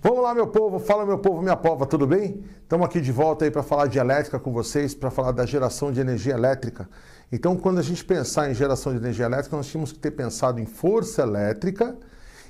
Vamos lá, meu povo, fala meu povo, minha pova, tudo bem? Estamos aqui de volta aí para falar de elétrica com vocês, para falar da geração de energia elétrica. Então, quando a gente pensar em geração de energia elétrica, nós tínhamos que ter pensado em força elétrica,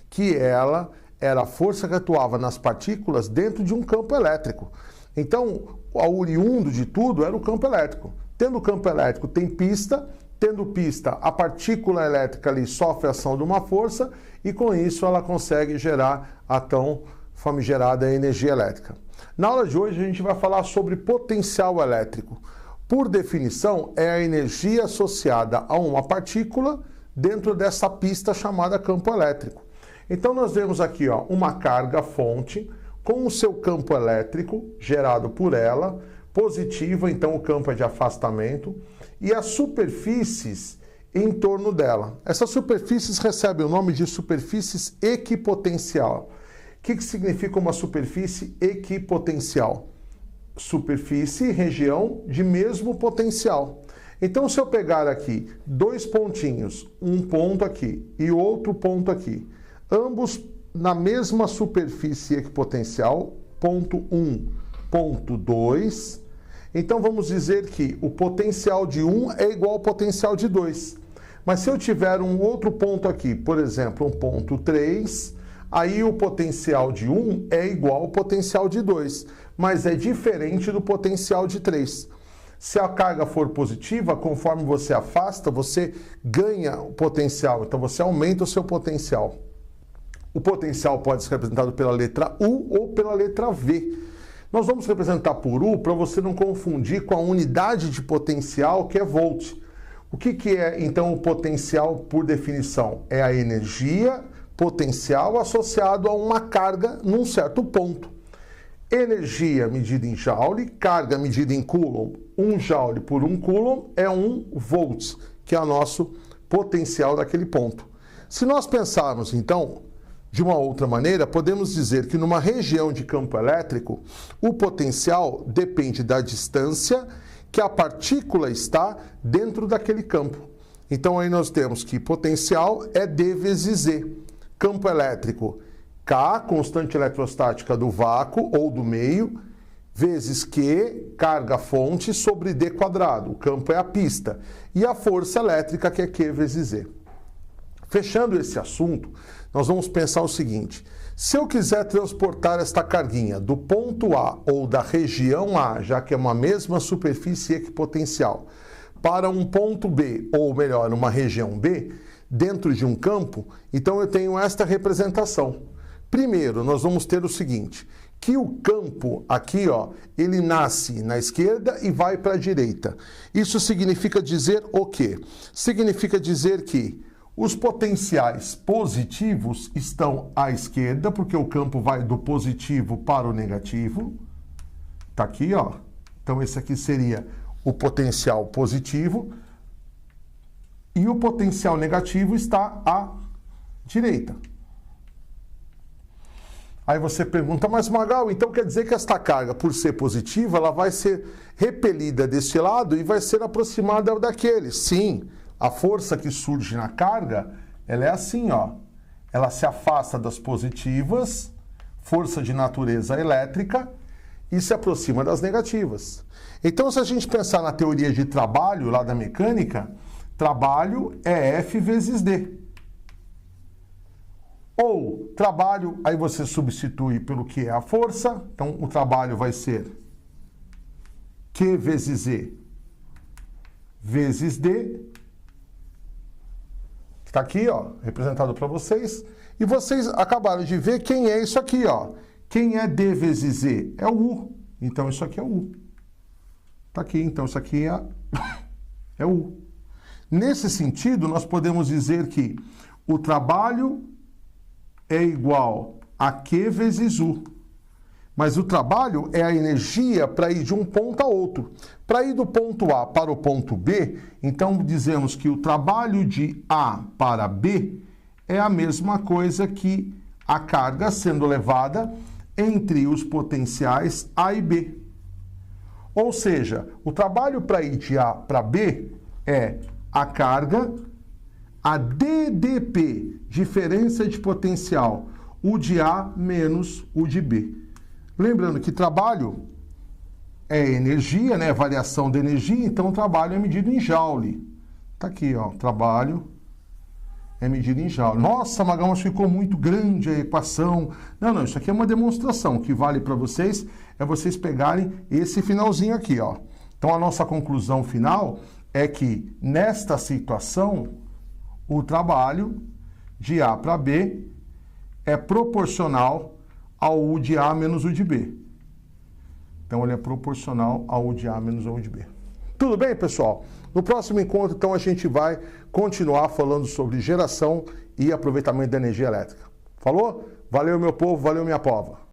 que ela era a força que atuava nas partículas dentro de um campo elétrico. Então, o oriundo de tudo era o campo elétrico. Tendo campo elétrico, tem pista. Tendo pista, a partícula elétrica ali sofre a ação de uma força e com isso ela consegue gerar a tão famigerada energia elétrica. Na aula de hoje a gente vai falar sobre potencial elétrico. Por definição, é a energia associada a uma partícula dentro dessa pista chamada campo elétrico. Então nós vemos aqui uma carga fonte com o seu campo elétrico gerado por ela, positiva, então o campo é de afastamento, e as superfícies em torno dela. Essas superfícies recebem o nome de superfícies equipotencial. O que significa uma superfície equipotencial? Superfície, região de mesmo potencial. Então, se eu pegar aqui dois pontinhos, um ponto aqui e outro ponto aqui, ambos na mesma superfície equipotencial, ponto 1, ponto 2, então vamos dizer que o potencial de 1 é igual ao potencial de 2. Mas se eu tiver um outro ponto aqui, por exemplo, um ponto 3, aí o potencial de 1 é igual ao potencial de 2, mas é diferente do potencial de 3. Se a carga for positiva, conforme você afasta, você ganha o potencial, então você aumenta o seu potencial. O potencial pode ser representado pela letra U ou pela letra V. Nós vamos representar por U para você não confundir com a unidade de potencial, que é volt. O que é, então, o potencial por definição? É a energia potencial associado a uma carga num certo ponto. Energia medida em joule, carga medida em coulomb. 1 joule por 1 coulomb é 1 volts, que é o nosso potencial daquele ponto. Se nós pensarmos, então, de uma outra maneira, podemos dizer que numa região de campo elétrico, o potencial depende da distância que a partícula está dentro daquele campo. Então aí nós temos que potencial é D vezes Z. Campo elétrico, K, constante eletrostática do vácuo ou do meio, vezes Q, carga fonte, sobre D quadrado. O campo é a pista. E a força elétrica, que é Q vezes Z. Fechando esse assunto, nós vamos pensar o seguinte: se eu quiser transportar esta carguinha do ponto A ou da região A, já que é uma mesma superfície equipotencial, para um ponto B, ou melhor, uma região B, dentro de um campo, então eu tenho esta representação. Primeiro, nós vamos ter o seguinte, que o campo aqui, ele nasce na esquerda e vai para a direita. Isso significa dizer o quê? Significa dizer que os potenciais positivos estão à esquerda, porque o campo vai do positivo para o negativo. Está aqui, Então, esse aqui seria o potencial positivo. E o potencial negativo está à direita. Aí você pergunta, mas Magal, então quer dizer que esta carga, por ser positiva, ela vai ser repelida deste lado e vai ser aproximada daquele? Sim. A força que surge na carga, ela é assim, Ela se afasta das positivas, força de natureza elétrica, e se aproxima das negativas. Então, se a gente pensar na teoria de trabalho, lá da mecânica, trabalho é F vezes D. Ou trabalho, aí você substitui pelo que é a força, então o trabalho vai ser Q vezes Z vezes D. Está aqui, representado para vocês. E vocês acabaram de ver quem é isso aqui, Quem é D vezes Z? É o U. Então, isso aqui é o U. Está aqui, então, isso aqui é o U. Nesse sentido, nós podemos dizer que o trabalho é igual a Q vezes U. Mas o trabalho é a energia para ir de um ponto a outro. Para ir do ponto A para o ponto B, então dizemos que o trabalho de A para B é a mesma coisa que a carga sendo levada entre os potenciais A e B. Ou seja, o trabalho para ir de A para B é a carga, a DDP, diferença de potencial, U de A menos U de B. Lembrando que trabalho é energia, né? Variação da energia, então o trabalho é medido em joule. Tá aqui, ó, trabalho é medido em joule. Nossa, Magal, mas ficou muito grande a equação. Não, isso aqui é uma demonstração. O que vale para vocês é vocês pegarem esse finalzinho aqui, ó. Então a nossa conclusão final é que nesta situação o trabalho de A para B é proporcional ao U de A menos U de B. Então, ele é proporcional ao U de A menos ao U de B. Tudo bem, pessoal? No próximo encontro, então, a gente vai continuar falando sobre geração e aproveitamento da energia elétrica. Falou? Valeu, meu povo, valeu, minha pova.